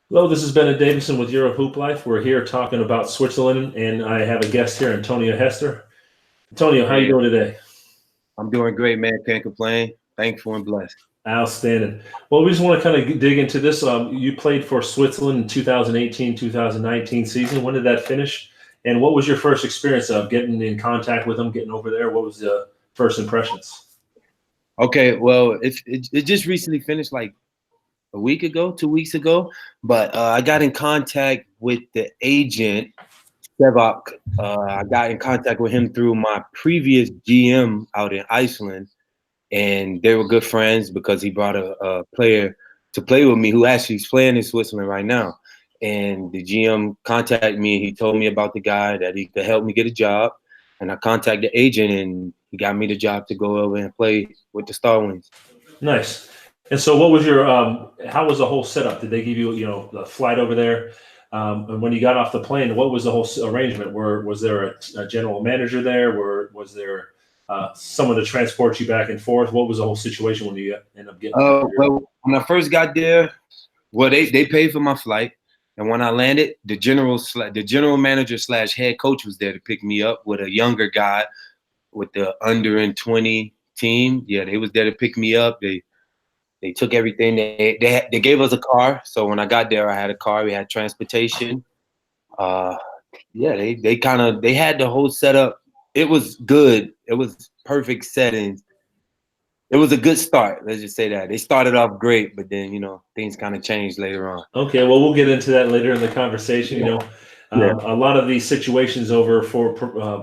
Hello, this is Bennett Davison with EuroHooplife. We're here talking about Switzerland, and I have a guest here, Antonio Hester. Antonio, how you Hey, doing today? I'm doing great, man. Can't complain. Thankful and blessed. Outstanding. Well, we just want to kind of dig into this. You played for Switzerland in 2018, 2019 season. When did that finish? And what was your first experience of getting in contact with them, getting over there? What was the first impressions? Okay, well, it just recently finished like a week ago, 2 weeks ago, but I got in contact with the agent, F.I.B.A. I got in contact with him through my previous GM out in Iceland, and they were good friends because he brought a player to play with me who actually is playing in Switzerland right now. And the GM contacted me. He told me about the guy that he could help me get a job, and I contacted the agent, and he got me the job to go over and play with the Star Wings. Nice. And so, what was your? How was the whole setup? Did they give you, the flight over there? And when you got off the plane, what was the whole arrangement? Was there a general manager there? Was there someone to transport you back and forth? What was the whole situation when you end up getting there? Well, when I first got there, well, they paid for my flight, and when I landed, the general manager slash head coach was there to pick me up with a younger guy with the under and 20 team. Yeah, they was there to pick me up. They took everything. They gave us a car. So when I got there, I had a car. We had transportation. Uh, yeah, they had the whole setup. It was good. It was perfect settings. It was a good start. Let's just say that they started off great, but then things kind of changed later on. Okay, well, we'll get into that later in the conversation. Yeah. A lot of these situations over for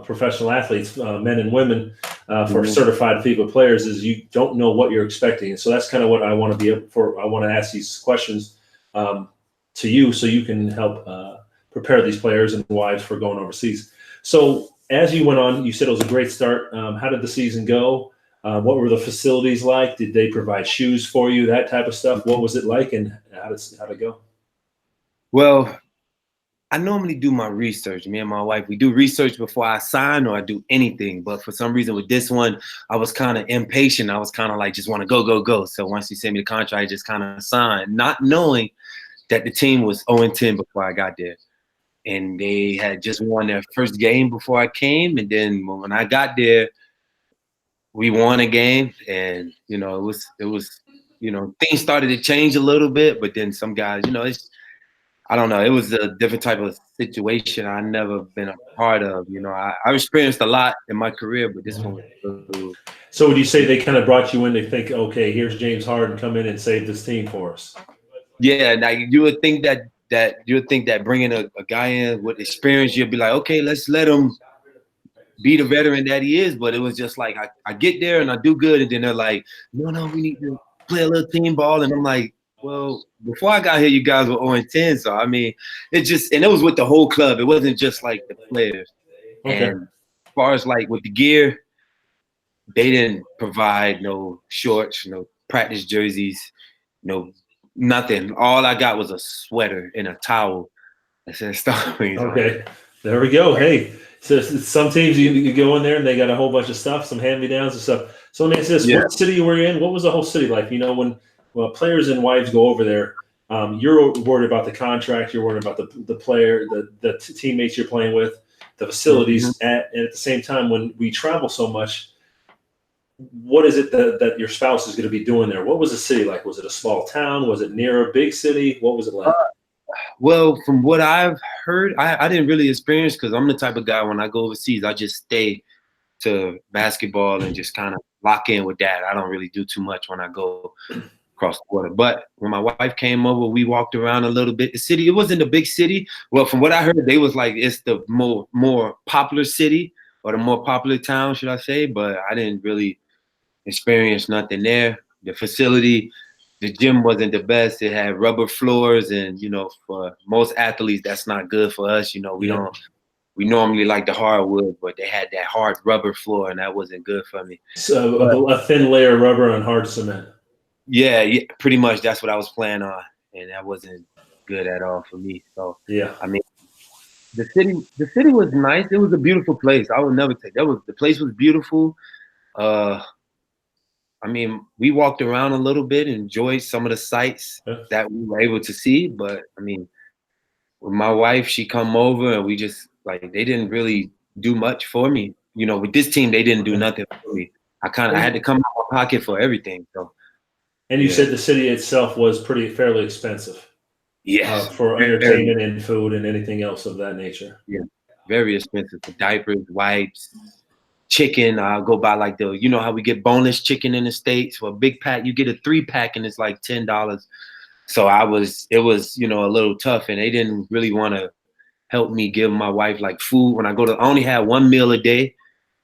professional athletes, men and women, for Mhm. certified FIBA players, is you don't know what you're expecting, and so that's kind of what I want to be able for. I want to ask these questions um, to you, so you can help prepare these players and wives for going overseas. So, as you went on, you said it was a great start. How did the season go? What were the facilities like? Did they provide shoes for you? That type of stuff. What was it like, and how did it go? Well, I normally do my research. Me and my wife, we do research before I sign or I do anything. But for some reason with this one, I was kind of impatient. I was kind of like, just want to go, go, go. So once he sent me the contract, I just kind of signed, not knowing that the team was 0-10 before I got there. And they had just won their first game before I came. And then when I got there, we won a game. And, things started to change a little bit. But then some guys, I don't know. It was a different type of situation I never been a part of. I've experienced a lot in my career, but this one was. So would you say they kind of brought you in to think, okay, here's James Harden come in and save this team for us? Yeah, now you would think that bringing a guy in with experience, you'd be like, okay, let's let him be the veteran that he is. But it was just like I get there and I do good, and then they're like, no, we need to play a little team ball, and I'm like, well, before I got here, you guys were 0-10, so I mean, it was with the whole club. It wasn't just like the players. Okay. And as far as like with the gear, they didn't provide no shorts, no practice jerseys, no nothing. All I got was a sweater and a towel that said Star Wings on it. Okay. There we go. Hey, so some teams you go in there and they got a whole bunch of stuff, some hand me downs and stuff. So let me ask this: Yeah. what city you were in? What was the whole city like? When players and wives go over there, you're worried about the contract, you're worried about the player, the teammates you're playing with, the Mm-hmm. facilities. And at the same time, when we travel so much, what is it that your spouse is going to be doing there? What was the city like? Was it a small town? Was it near a big city? What was it like? Well, from what I've heard, I didn't really experience because I'm the type of guy when I go overseas, I just stay to basketball and just kind of lock in with that. I don't really do too much when I go across the water. But when my wife came over, we walked around a little bit. The city, it wasn't a big city. Well, from what I heard, they was like it's the more popular city or the more popular town, should I say? But I didn't really experience nothing there. The facility, the gym wasn't the best. It had rubber floors, and for most athletes, that's not good for us. We Yeah. don't. We normally like the hardwood, but they had that hard rubber floor, and that wasn't good for me. So But a thin layer of rubber on hard cement. yeah, pretty much that's what I was planning on, and that wasn't good at all for me. So, Yeah. I mean, the city was nice. It was a beautiful place. I would never take that. The place was beautiful. Uh, I mean, we walked around a little bit, enjoyed some of the sights Yeah. that we were able to see. But I mean, with my wife, she come over and we just like they didn't really do much for me. You know, with this team, they didn't do Okay. nothing for me. I had to come out of my pocket for everything. So And you yeah, said the city itself was fairly expensive yes, for very, entertainment and food and anything else of that nature. yeah, very expensive for diapers, wipes, chicken. I'll go buy like you know how we get boneless chicken in the States for a big pack. You get a 3-pack and it's like $10. So it was, you know, a little tough, and they didn't really want to help me give my wife like food when I go to. I only had one meal a day,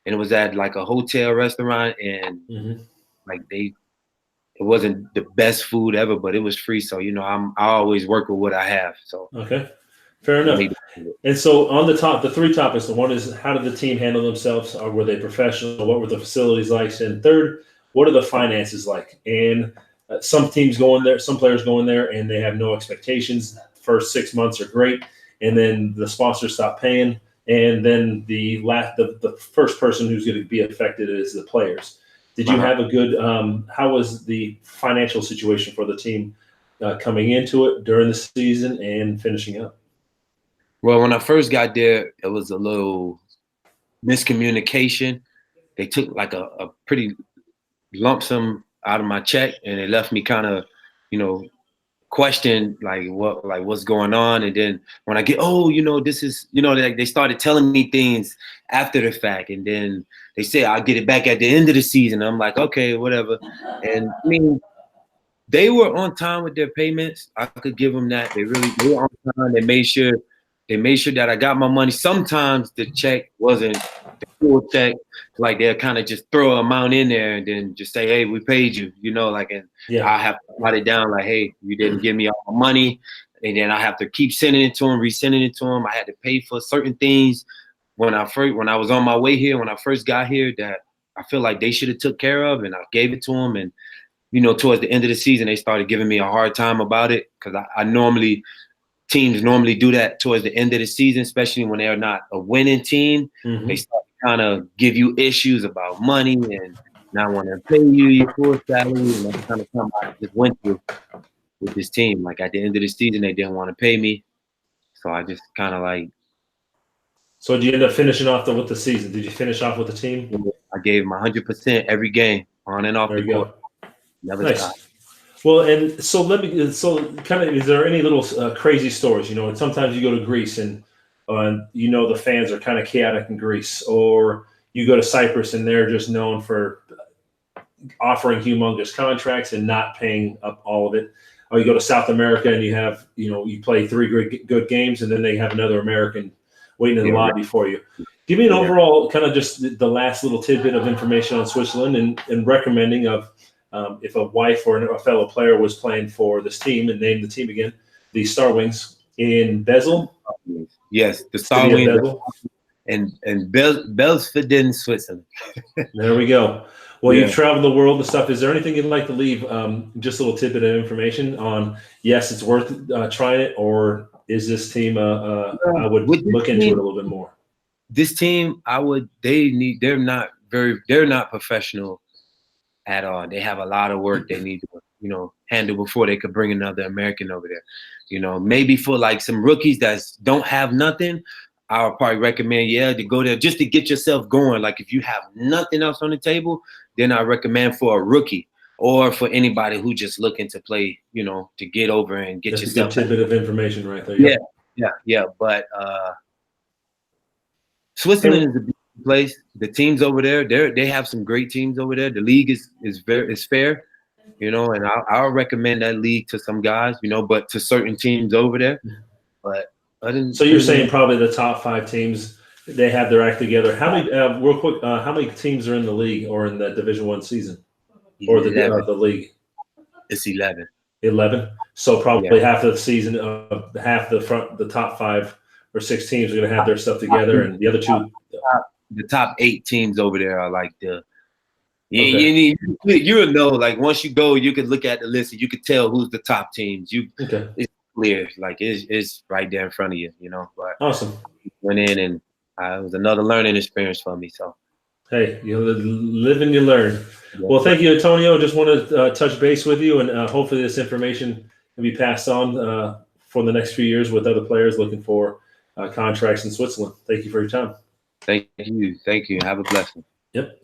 and it was at like a hotel restaurant, and Mm-hmm. like it wasn't the best food ever, but it was free. So you know, I always work with what I have. So Okay, fair I enough. made it. And so on the 3 topics, the one is how did the team handle themselves? Or were they professional? What were the facilities like? And third, what are the finances like? And some teams go in there, some players go in there, and they have no expectations. First 6 months are great, and then the sponsors stop paying, and then the first person who's going to be affected is the players. Did you have a good? How was the financial situation for the team coming into it during the season and finishing up? Well, when I first got there, it was a little miscommunication. They took like a pretty lump sum out of my check, and they left me kind of, you know, question like what's going on. And then when I get, oh, you know, this is, you know, they started telling me things after the fact, and then they say I'll get it back at the end of the season. I'm like, okay, whatever. And I mean, they were on time with their payments. I could give them that. They were on time. They made sure that I got my money. Sometimes the check wasn't the full check. Like they'll kind of just throw an amount in there and then just say, "Hey, we paid you," you know, like, and Yeah. I have to write it down like, "Hey, you didn't give me all my money," and then I have to keep sending it to them, resending it to them. I had to pay for certain things when I was on my way here, when I first got here, that I feel like they should have took care of, and I gave it to them. And you know, towards the end of the season, they started giving me a hard time about it because teams normally do that towards the end of the season, especially when they're not a winning team. Mm-hmm. They start to kind of give you issues about money and not want to pay you your full salary. And that's kind of something I just went through with this team. Like at the end of the season, they didn't want to pay me. So I just kind of like, So did you end up finishing off with the season? Did you finish off with the team? I gave them 100% every game on and off There the you court. go. Never stopped. Nice. Well, and so kind of, is there any little crazy stories? You know, and sometimes you go to Greece and you know the fans are kind of chaotic in Greece, or you go to Cyprus and they're just known for offering humongous contracts and not paying up all of it. Or you go to South America and you play 3 good games and then they have another American waiting in the Yeah, lobby for you. Give me an yeah. overall kind of just the last little tidbit of information on Switzerland and recommending of if a wife or a fellow player was playing for this team, and name the team again, the Star Wings in Basel. Yes, the Star City of Wings Basel. and Belfodil, Switzerland. There we go. Well, Yeah. you've traveled the world and stuff. Is there anything you'd like to leave? Just a little tidbit of information on, yes, it's worth trying it, or is this team, I would With this look into team, it a little bit more. this team, they're not professional at all. They have a lot of work they need to, you know, handle before they could bring another American over there. You know, maybe for like some rookies that don't have nothing, I would probably recommend, to go there just to get yourself going. Like if you have nothing else on the table, then I recommend for a rookie or for anybody who just looking to play, you know, to get over and get That's a good yourself. tidbit of information right there. Yeah, Yep. yeah. But Switzerland is a beautiful place. The teams over there, they have some great teams over there. The league is fair, you know, and I'll recommend that league to some guys, you know, but to certain teams over there. But So you're saying probably the top 5 teams, they have their act together. How many, real quick, how many teams are in the league or in the Division I season or 11. the league? It's 11. 11. So Yeah. probably half of the season, half the top 5 or 6 teams are going to have their stuff together, and the other 2. The top 8 teams over there are like the. Okay. You'll know, like once you go, you can look at the list and you can tell who's the top teams. Okay. It's clear, like it's right there in front of you, you know. But Awesome. went in and it was another learning experience for me. So Hey, you live and you learn. Yeah. Well, thank you, Antonio. Just want to touch base with you, and hopefully this information can be passed on for the next few years with other players looking for contracts in Switzerland. Thank you for your time. Thank you. Thank you. Have a blessing. Yep.